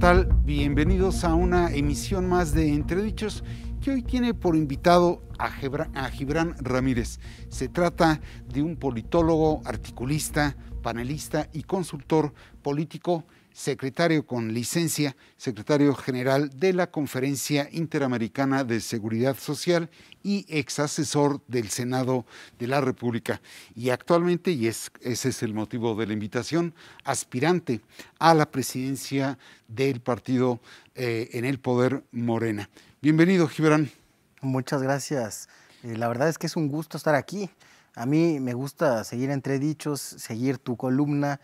tal? Bienvenidos a una emisión más de Entredichos, que hoy tiene por invitado a Gibran Ramírez. Se trata de un politólogo, articulista, panelista y consultor político, secretario con licencia, secretario general de la Conferencia Interamericana de Seguridad Social y ex asesor del Senado de la República. Y actualmente, ese es el motivo de la invitación, aspirante a la presidencia del partido en el poder, Morena. Bienvenido, Gibran. Muchas gracias. La verdad es que es un gusto estar aquí. A mí me gusta seguir Entredichos, seguir tu columna.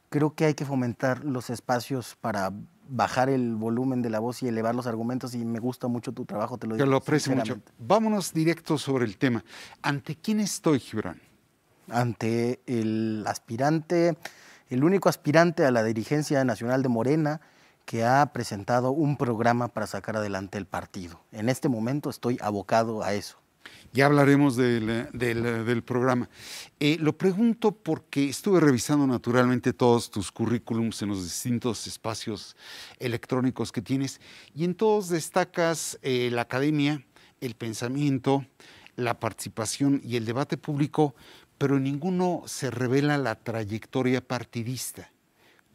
Creo que hay que fomentar los espacios para bajar el volumen de la voz y elevar los argumentos, y me gusta mucho tu trabajo, te lo digo. Te lo aprecio mucho. Vámonos directo sobre el tema. ¿Ante quién estoy, Gibran? Ante el aspirante, el único aspirante a la dirigencia nacional de Morena que ha presentado un programa para sacar adelante el partido. En este momento estoy abocado a eso. Ya hablaremos del programa. Lo pregunto porque estuve revisando naturalmente todos tus currículums en los distintos espacios electrónicos que tienes, y en todos destacas la academia, el pensamiento, la participación y el debate público, pero en ninguno se revela la trayectoria partidista.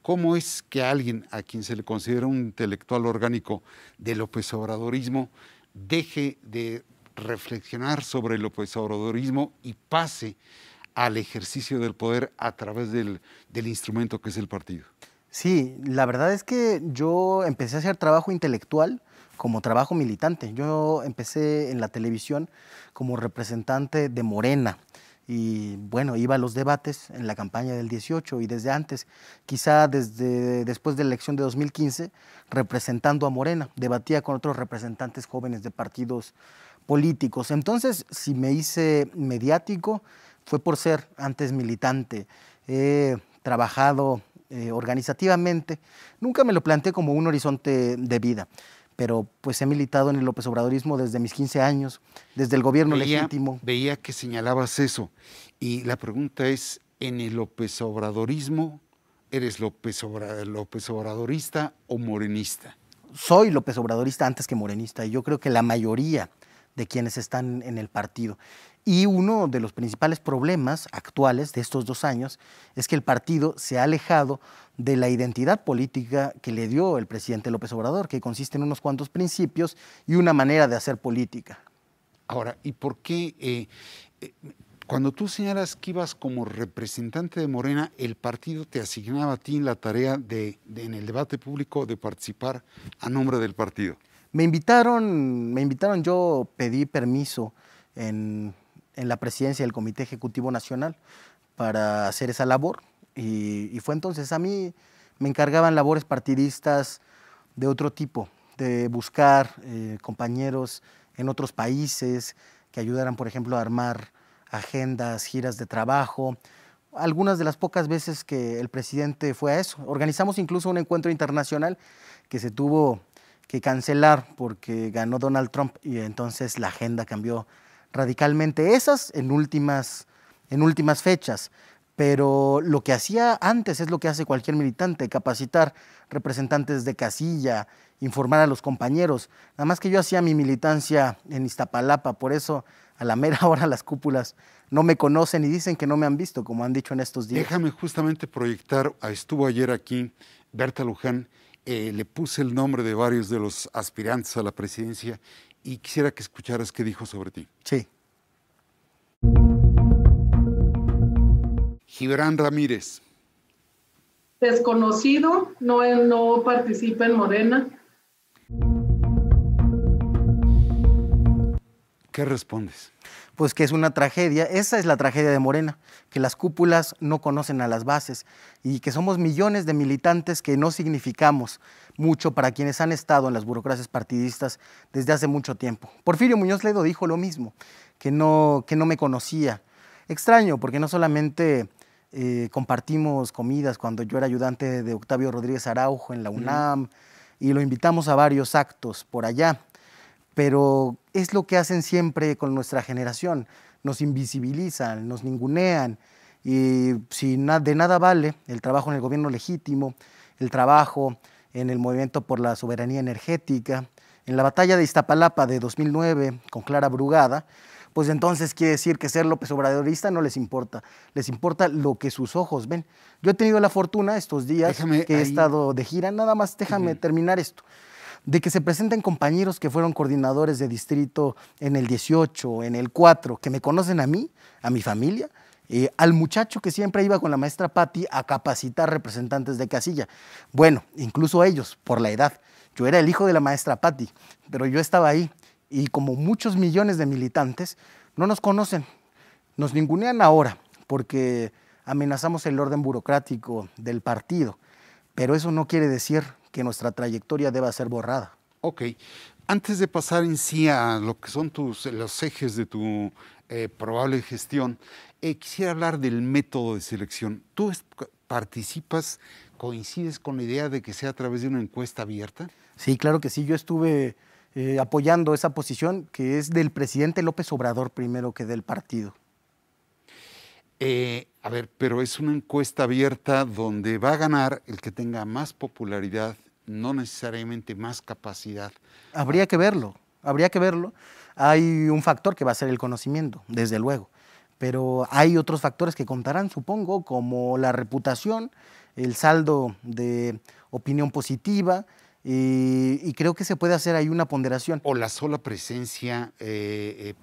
¿Cómo es que alguien a quien se le considera un intelectual orgánico del López Obradorismo deje de reflexionar sobre el López Obradorismo y pase al ejercicio del poder a través del instrumento que es el partido? Sí, la verdad es que yo empecé a hacer trabajo intelectual como trabajo militante. Yo empecé en la televisión como representante de Morena. Y bueno, iba a los debates en la campaña del 18 y desde antes, quizá desde después de la elección de 2015, representando a Morena, debatía con otros representantes jóvenes de partidos políticos. Entonces, si me hice mediático, fue por ser antes militante. He trabajado organizativamente, nunca me lo planteé como un horizonte de vida, pero pues he militado en el López Obradorismo desde mis 15 años, desde el gobierno legítimo. Veía que señalabas eso, y la pregunta es, ¿en el López Obradorismo eres López Obradorista o morenista? Soy López Obradorista antes que morenista, y yo creo que la mayoría de quienes están en el partido. Y uno de los principales problemas actuales de estos 2 años es que el partido se ha alejado de la identidad política que le dio el presidente López Obrador, que consiste en unos cuantos principios y una manera de hacer política. Ahora, ¿y por qué cuando tú señalas que ibas como representante de Morena, el partido te asignaba a ti la tarea en el debate público de participar a nombre del partido? Me invitaron, yo pedí permiso en la presidencia del Comité Ejecutivo Nacional para hacer esa labor, y fue entonces. A mí me encargaban labores partidistas de otro tipo, de buscar compañeros en otros países que ayudaran, por ejemplo, a armar agendas, giras de trabajo. Algunas de las pocas veces que el presidente fue a eso. Organizamos incluso un encuentro internacional que se tuvo que cancelar porque ganó Donald Trump, y entonces la agenda cambió radicalmente. Esas en últimas fechas, pero lo que hacía antes es lo que hace cualquier militante: capacitar representantes de casilla, informar a los compañeros. Nada más que yo hacía mi militancia en Iztapalapa, por eso a la mera hora las cúpulas no me conocen y dicen que no me han visto, como han dicho en estos días. Déjame justamente proyectar, estuvo ayer aquí Berta Luján, le puse el nombre de varios de los aspirantes a la presidencia y quisiera que escucharas qué dijo sobre ti. Sí. Gibran Ramírez. Desconocido, no participa en Morena. ¿Qué respondes? Pues que es una tragedia. Esa es la tragedia de Morena, que las cúpulas no conocen a las bases y que somos millones de militantes que no significamos mucho para quienes han estado en las burocracias partidistas desde hace mucho tiempo. Porfirio Muñoz Ledo dijo lo mismo, que no me conocía. Extraño, porque no solamente compartimos comidas cuando yo era ayudante de Octavio Rodríguez Araujo en la UNAM, y lo invitamos a varios actos por allá, pero es lo que hacen siempre con nuestra generación: nos invisibilizan, nos ningunean, y si de nada vale el trabajo en el gobierno legítimo, el trabajo en el movimiento por la soberanía energética, en la batalla de Iztapalapa de 2009 con Clara Brugada, pues entonces quiere decir que ser López Obradorista no les importa lo que sus ojos ven. Yo he tenido la fortuna estos días que he estado de gira, nada más déjame terminar esto, de que se presenten compañeros que fueron coordinadores de distrito en el 18, en el 4, que me conocen a mí, a mi familia, al muchacho que siempre iba con la maestra Patti a capacitar representantes de casilla. Bueno, incluso ellos, por la edad. Yo era el hijo de la maestra Patti, pero yo estaba ahí. Y como muchos millones de militantes, no nos conocen, nos ningunean ahora porque amenazamos el orden burocrático del partido, pero eso no quiere decir que nuestra trayectoria deba ser borrada. Ok, antes de pasar en sí a lo que son los ejes de tu probable gestión, quisiera hablar del método de selección. ¿Tú participas, coincides con la idea de que sea a través de una encuesta abierta? Sí, claro que sí, yo estuve apoyando esa posición que es del presidente López Obrador primero que del partido. A ver, pero es una encuesta abierta donde va a ganar el que tenga más popularidad, no necesariamente más capacidad. Habría que verlo, habría que verlo. Hay un factor que va a ser el conocimiento, desde luego, pero hay otros factores que contarán, supongo, como la reputación, el saldo de opinión positiva, y creo que se puede hacer ahí una ponderación. O la sola presencia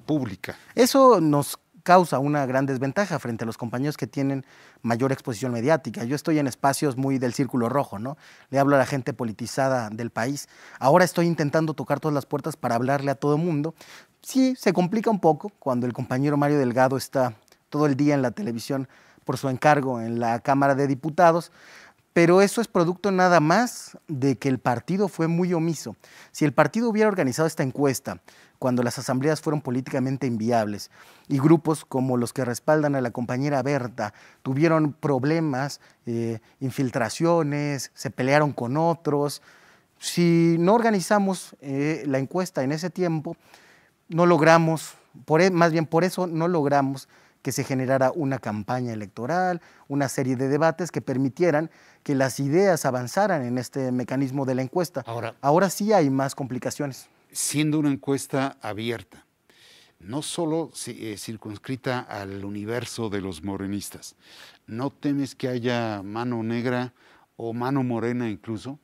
pública. Eso nos causa una gran desventaja frente a los compañeros que tienen mayor exposición mediática. Yo estoy en espacios muy del círculo rojo, ¿no? Le hablo a la gente politizada del país. Ahora estoy intentando tocar todas las puertas para hablarle a todo el mundo. Sí, se complica un poco cuando el compañero Mario Delgado está todo el día en la televisión por su encargo en la Cámara de Diputados, pero eso es producto nada más de que el partido fue muy omiso. Si el partido hubiera organizado esta encuesta cuando las asambleas fueron políticamente inviables y grupos como los que respaldan a la compañera Berta tuvieron problemas, infiltraciones, se pelearon con otros, si no organizamos la encuesta en ese tiempo, no logramos, más bien por eso no logramos que se generara una campaña electoral, una serie de debates que permitieran que las ideas avanzaran en este mecanismo de la encuesta. Ahora sí hay más complicaciones. Siendo una encuesta abierta, no solo circunscrita al universo de los morenistas, ¿no temes que haya mano negra o mano morena incluso?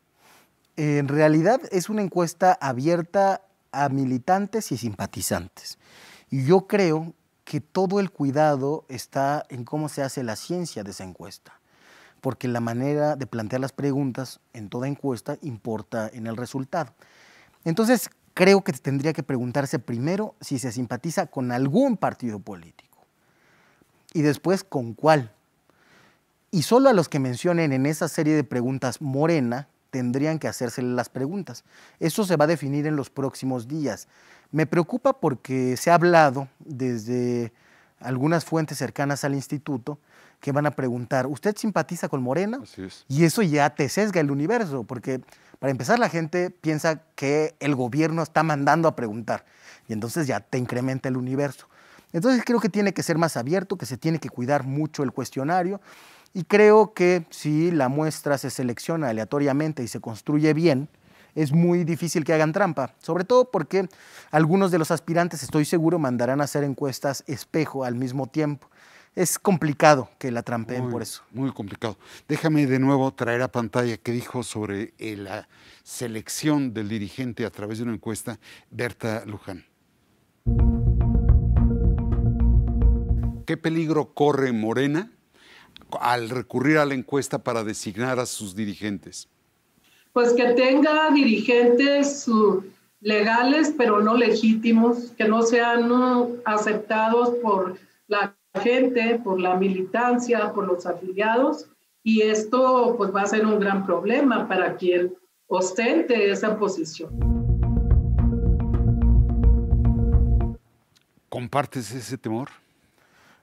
En realidad es una encuesta abierta a militantes y simpatizantes. Y yo creo que todo el cuidado está en cómo se hace la ciencia de esa encuesta, porque la manera de plantear las preguntas en toda encuesta importa en el resultado. Entonces, creo que tendría que preguntarse primero si se simpatiza con algún partido político y después con cuál. Y solo a los que mencionen en esa serie de preguntas Morena tendrían que hacerse las preguntas. Eso se va a definir en los próximos días. Me preocupa porque se ha hablado desde algunas fuentes cercanas al instituto que van a preguntar, ¿usted simpatiza con Morena? Así es. Y eso ya te sesga el universo, porque para empezar la gente piensa que el gobierno está mandando a preguntar y entonces ya te incrementa el universo. Entonces creo que tiene que ser más abierto, que se tiene que cuidar mucho el cuestionario y creo que si la muestra se selecciona aleatoriamente y se construye bien, es muy difícil que hagan trampa, sobre todo porque algunos de los aspirantes, estoy seguro, mandarán a hacer encuestas espejo al mismo tiempo. Es complicado que la trampeen por eso. Muy complicado. Déjame de nuevo traer a pantalla qué dijo sobre la selección del dirigente a través de una encuesta Berta Luján. ¿Qué peligro corre Morena al recurrir a la encuesta para designar a sus dirigentes? Pues que tenga dirigentes legales, pero no legítimos, que no sean aceptados por la gente, por la militancia, por los afiliados, y esto pues va a ser un gran problema para quien ostente esa posición. ¿Compartes ese temor?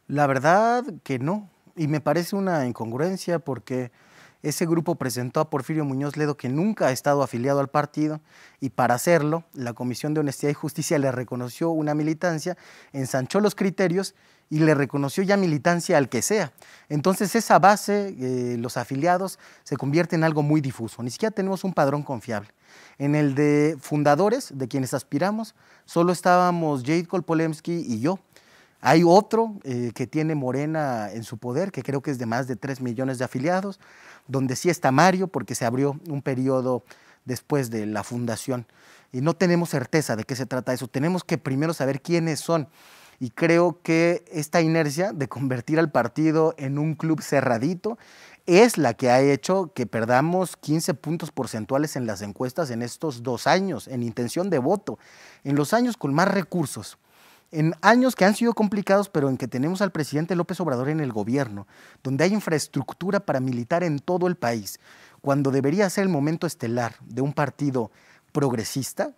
La verdad que no, y me parece una incongruencia porque ese grupo presentó a Porfirio Muñoz Ledo, que nunca ha estado afiliado al partido, y para hacerlo, la Comisión de Honestidad y Justicia le reconoció una militancia, ensanchó los criterios y le reconoció ya militancia al que sea. Entonces esa base, los afiliados, se convierte en algo muy difuso. Ni siquiera tenemos un padrón confiable. En el de fundadores, de quienes aspiramos, solo estábamos Jade Kolpolemsky y yo. Hay otro que tiene Morena en su poder, que creo que es de más de 3 millones de afiliados, donde sí está Mario, porque se abrió un periodo después de la fundación. Y no tenemos certeza de qué se trata eso. Tenemos que primero saber quiénes son. Y creo que esta inercia de convertir al partido en un club cerradito es la que ha hecho que perdamos 15 puntos porcentuales en las encuestas en estos 2 años, en intención de voto, en los años con más recursos, en años que han sido complicados, pero en que tenemos al presidente López Obrador en el gobierno, donde hay infraestructura para militar en todo el país, cuando debería ser el momento estelar de un partido progresista.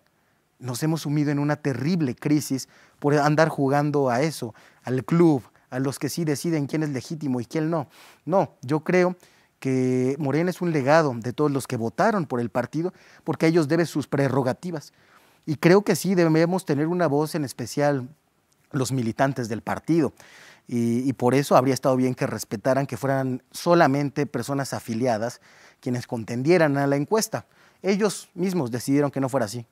Nos hemos sumido en una terrible crisis por andar jugando a eso, al club, a los que sí deciden quién es legítimo y quién no. No, yo creo que Morena es un legado de todos los que votaron por el partido, porque a ellos debe sus prerrogativas. Y creo que sí debemos tener una voz en especial los militantes del partido. Y por eso habría estado bien que respetaran que fueran solamente personas afiliadas quienes contendieran a la encuesta. Ellos mismos decidieron que no fuera así.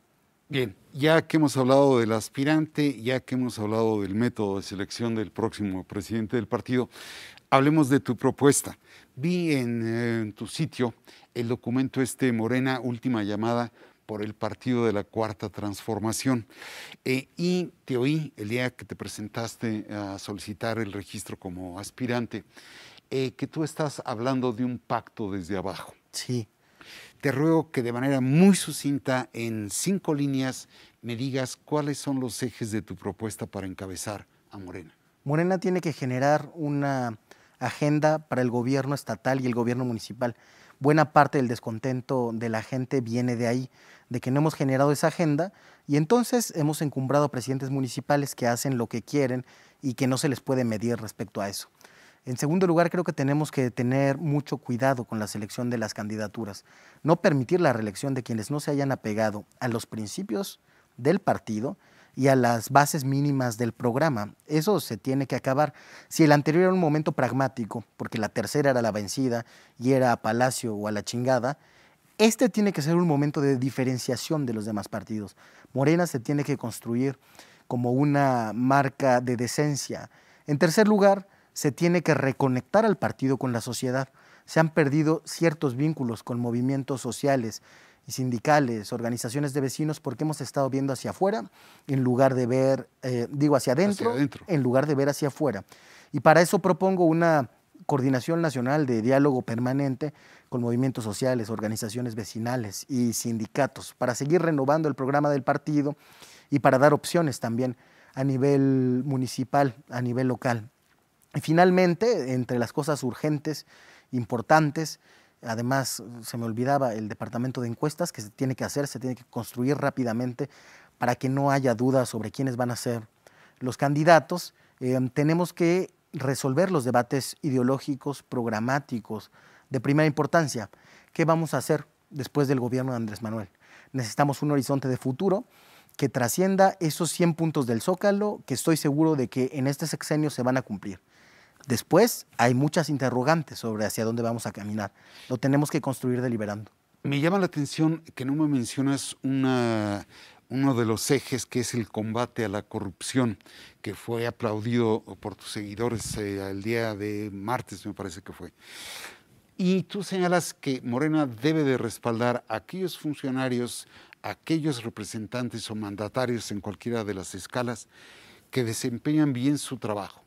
Bien, ya que hemos hablado del aspirante, ya que hemos hablado del método de selección del próximo presidente del partido, hablemos de tu propuesta. Vi en tu sitio el documento Morena, última llamada por el Partido de la Cuarta Transformación. Y te oí el día que te presentaste a solicitar el registro como aspirante, que tú estás hablando de un pacto desde abajo. Sí. Te ruego que de manera muy sucinta, en 5 líneas, me digas cuáles son los ejes de tu propuesta para encabezar a Morena. Morena tiene que generar una agenda para el gobierno estatal y el gobierno municipal. Buena parte del descontento de la gente viene de ahí, de que no hemos generado esa agenda y entonces hemos encumbrado a presidentes municipales que hacen lo que quieren y que no se les puede medir respecto a eso. En segundo lugar, creo que tenemos que tener mucho cuidado con la selección de las candidaturas, no permitir la reelección de quienes no se hayan apegado a los principios del partido y a las bases mínimas del programa. Eso se tiene que acabar. Si el anterior era un momento pragmático, porque la tercera era la vencida y era a Palacio o a la chingada, este tiene que ser un momento de diferenciación de los demás partidos. Morena se tiene que construir como una marca de decencia. En tercer lugar, se tiene que reconectar al partido con la sociedad. Se han perdido ciertos vínculos con movimientos sociales y sindicales, organizaciones de vecinos, porque hemos estado viendo hacia afuera en lugar de ver, hacia adentro, en lugar de ver hacia afuera. Y para eso propongo una coordinación nacional de diálogo permanente con movimientos sociales, organizaciones vecinales y sindicatos, para seguir renovando el programa del partido y para dar opciones también a nivel municipal, a nivel local. Y finalmente, entre las cosas urgentes, importantes, además se me olvidaba el departamento de encuestas que se tiene que hacer, se tiene que construir rápidamente para que no haya dudas sobre quiénes van a ser los candidatos. Tenemos que resolver los debates ideológicos, programáticos, de primera importancia. ¿Qué vamos a hacer después del gobierno de Andrés Manuel? Necesitamos un horizonte de futuro que trascienda esos 100 puntos del Zócalo, que estoy seguro de que en este sexenio se van a cumplir. Después hay muchas interrogantes sobre hacia dónde vamos a caminar. Lo tenemos que construir deliberando. Me llama la atención que no me mencionas uno de los ejes, que es el combate a la corrupción, que fue aplaudido por tus seguidores el día de martes, me parece que fue. Y tú señalas que Morena debe de respaldar a aquellos funcionarios, a aquellos representantes o mandatarios en cualquiera de las escalas que desempeñan bien su trabajo,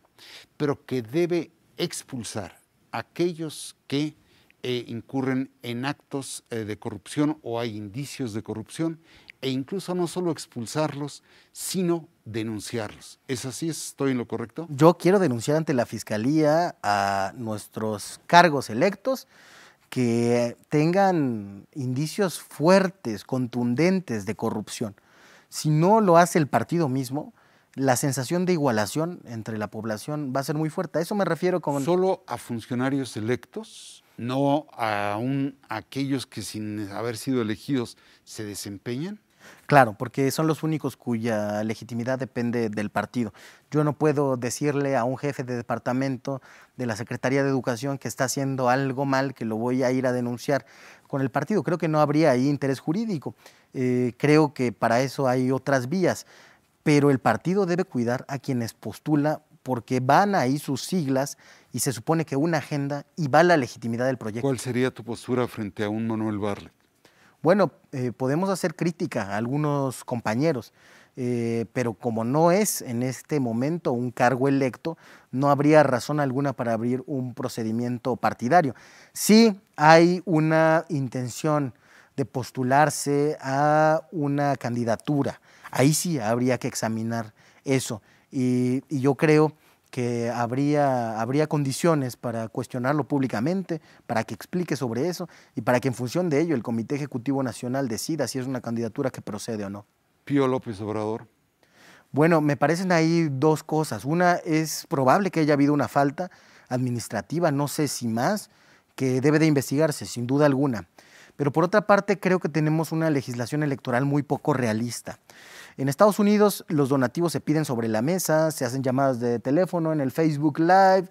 pero que debe expulsar a aquellos que incurren en actos de corrupción o hay indicios de corrupción, e incluso no solo expulsarlos, sino denunciarlos. ¿Es así? ¿Estoy en lo correcto? Yo quiero denunciar ante la Fiscalía a nuestros cargos electos que tengan indicios fuertes, contundentes de corrupción. Si no lo hace el partido mismo, la sensación de igualación entre la población va a ser muy fuerte. A eso me refiero con... ¿Solo a funcionarios electos? ¿No a aquellos que sin haber sido elegidos se desempeñan? Claro, porque son los únicos cuya legitimidad depende del partido. Yo no puedo decirle a un jefe de departamento de la Secretaría de Educación que está haciendo algo mal, que lo voy a ir a denunciar con el partido. Creo que no habría ahí interés jurídico. Creo que para eso hay otras vías, pero el partido debe cuidar a quienes postula porque van ahí sus siglas y se supone que una agenda y va la legitimidad del proyecto. ¿Cuál sería tu postura frente a un Manuel Bartlett? Bueno, podemos hacer crítica a algunos compañeros, pero como no es en este momento un cargo electo, no habría razón alguna para abrir un procedimiento partidario. Sí hay una intención de postularse a una candidatura, ahí sí habría que examinar eso. Y yo creo que habría condiciones para cuestionarlo públicamente, para que explique sobre eso y para que en función de ello el Comité Ejecutivo Nacional decida si es una candidatura que procede o no. Pío López Obrador. Bueno, me parecen ahí dos cosas. Una, es probable que haya habido una falta administrativa, no sé si más, que debe de investigarse, sin duda alguna. Pero por otra parte, creo que tenemos una legislación electoral muy poco realista. En Estados Unidos los donativos se piden sobre la mesa, se hacen llamadas de teléfono en el Facebook Live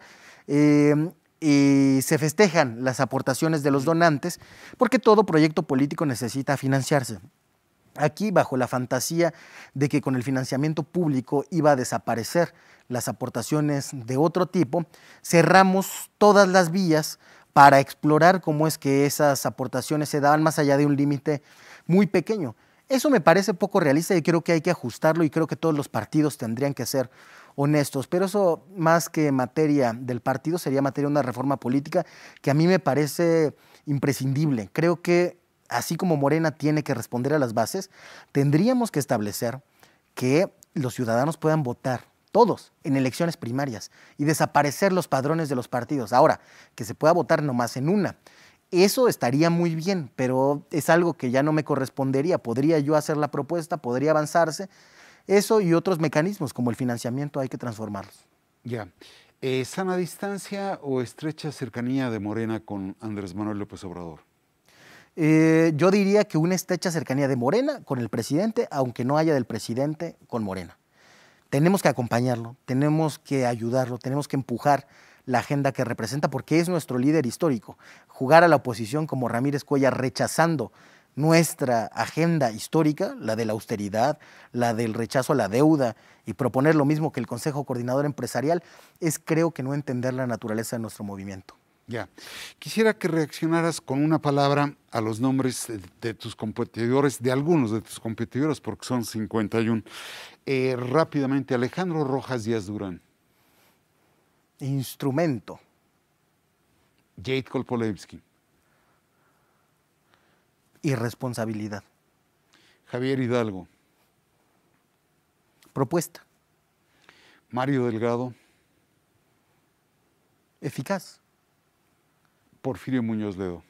y se festejan las aportaciones de los donantes porque todo proyecto político necesita financiarse. Aquí, bajo la fantasía de que con el financiamiento público iba a desaparecer las aportaciones de otro tipo, cerramos todas las vías para explorar cómo es que esas aportaciones se daban más allá de un límite muy pequeño. Eso me parece poco realista y creo que hay que ajustarlo y creo que todos los partidos tendrían que ser honestos, pero eso más que materia del partido sería materia de una reforma política que a mí me parece imprescindible. Creo que así como Morena tiene que responder a las bases, tendríamos que establecer que los ciudadanos puedan votar todos en elecciones primarias y desaparecer los padrones de los partidos. Ahora, que se pueda votar nomás en una. Eso estaría muy bien, pero es algo que ya no me correspondería. Podría yo hacer la propuesta, podría avanzarse. Eso y otros mecanismos como el financiamiento hay que transformarlos. Ya. ¿Sana distancia o estrecha cercanía de Morena con Andrés Manuel López Obrador? Yo diría que una estrecha cercanía de Morena con el presidente, aunque no haya del presidente con Morena. Tenemos que acompañarlo, tenemos que ayudarlo, tenemos que empujar la agenda que representa porque es nuestro líder histórico. Jugar a la oposición como Ramírez Cuellar rechazando nuestra agenda histórica, la de la austeridad, la del rechazo a la deuda y proponer lo mismo que el Consejo Coordinador Empresarial, es creo que no entender la naturaleza de nuestro movimiento. Ya. Quisiera que reaccionaras con una palabra a los nombres de tus competidores, de algunos de tus competidores, porque son 51. Rápidamente, Alejandro Rojas Díaz Durán. Instrumento. Jade Kolpolevsky. Irresponsabilidad. Javier Hidalgo. Propuesta. Mario Delgado. Eficaz. Porfirio Muñoz Ledo.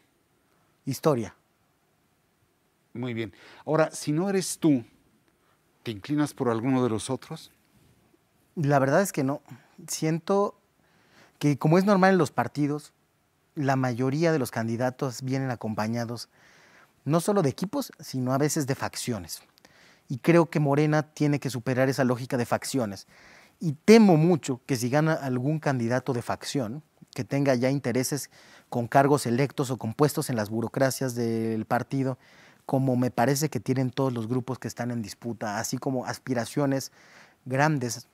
Historia. Muy bien. Ahora, si no eres tú, ¿te inclinas por alguno de los otros? La verdad es que no. Siento que, como es normal en los partidos, la mayoría de los candidatos vienen acompañados no solo de equipos, sino a veces de facciones. Y creo que Morena tiene que superar esa lógica de facciones. Y temo mucho que si gana algún candidato de facción, que tenga ya intereses con cargos electos o con puestos en las burocracias del partido, como me parece que tienen todos los grupos que están en disputa, así como aspiraciones grandes,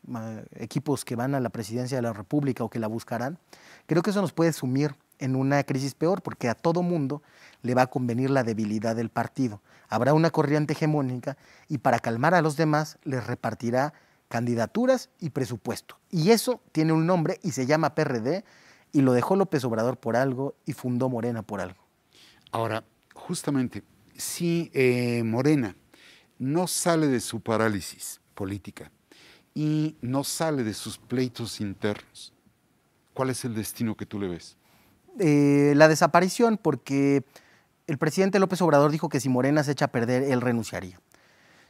equipos que van a la presidencia de la República o que la buscarán, creo que eso nos puede sumir en una crisis peor, porque a todo mundo le va a convenir la debilidad del partido. Habrá una corriente hegemónica y para calmar a los demás les repartirá candidaturas y presupuesto. Y eso tiene un nombre y se llama PRD, y lo dejó López Obrador por algo y fundó Morena por algo. Ahora, justamente, si Morena no sale de su parálisis política y no sale de sus pleitos internos, ¿cuál es el destino que tú le ves? La desaparición, porque el presidente López Obrador dijo que si Morena se echa a perder, él renunciaría.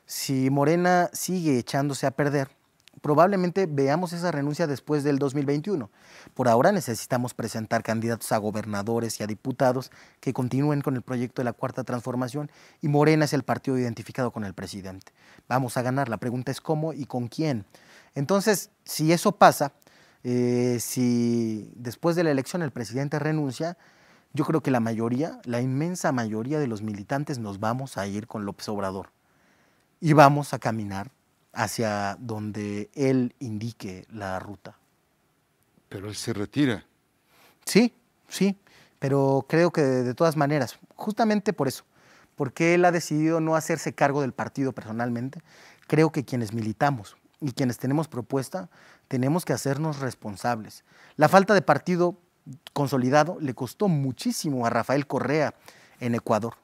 Si Morena sigue echándose a perder, probablemente veamos esa renuncia después del 2021. Por ahora necesitamos presentar candidatos a gobernadores y a diputados que continúen con el proyecto de la Cuarta Transformación, y Morena es el partido identificado con el presidente. Vamos a ganar, la pregunta es cómo y con quién. Entonces, si eso pasa, si después de la elección el presidente renuncia, yo creo que la inmensa mayoría de los militantes nos vamos a ir con López Obrador y vamos a caminar hacia donde él indique la ruta. Pero él se retira. Sí, pero creo que de todas maneras, justamente por eso, porque él ha decidido no hacerse cargo del partido personalmente, creo que quienes militamos y quienes tenemos propuesta, tenemos que hacernos responsables. La falta de partido consolidado le costó muchísimo a Rafael Correa en Ecuador.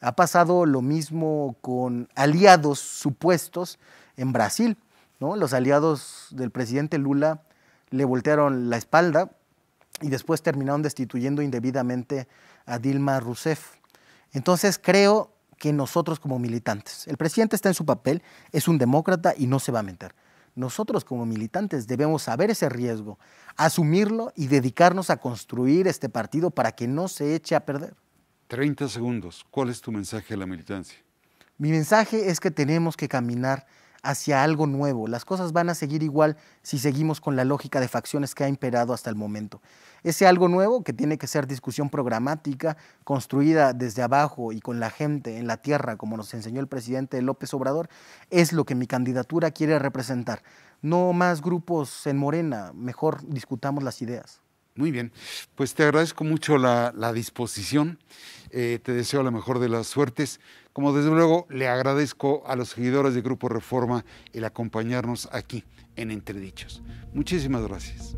Ha pasado lo mismo con aliados supuestos en Brasil, ¿no? Los aliados del presidente Lula le voltearon la espalda y después terminaron destituyendo indebidamente a Dilma Rousseff. Entonces creo que nosotros como militantes, el presidente está en su papel, es un demócrata y no se va a meter. Nosotros como militantes debemos saber ese riesgo, asumirlo y dedicarnos a construir este partido para que no se eche a perder. 30 segundos. ¿Cuál es tu mensaje a la militancia? Mi mensaje es que tenemos que caminar hacia algo nuevo. Las cosas van a seguir igual si seguimos con la lógica de facciones que ha imperado hasta el momento. Ese algo nuevo, que tiene que ser discusión programática, construida desde abajo y con la gente en la tierra, como nos enseñó el presidente López Obrador, es lo que mi candidatura quiere representar. No más grupos en Morena, mejor discutamos las ideas. Muy bien, pues te agradezco mucho la disposición, te deseo la mejor de las suertes, como desde luego le agradezco a los seguidores de Grupo Reforma el acompañarnos aquí en Entredichos. Muchísimas gracias.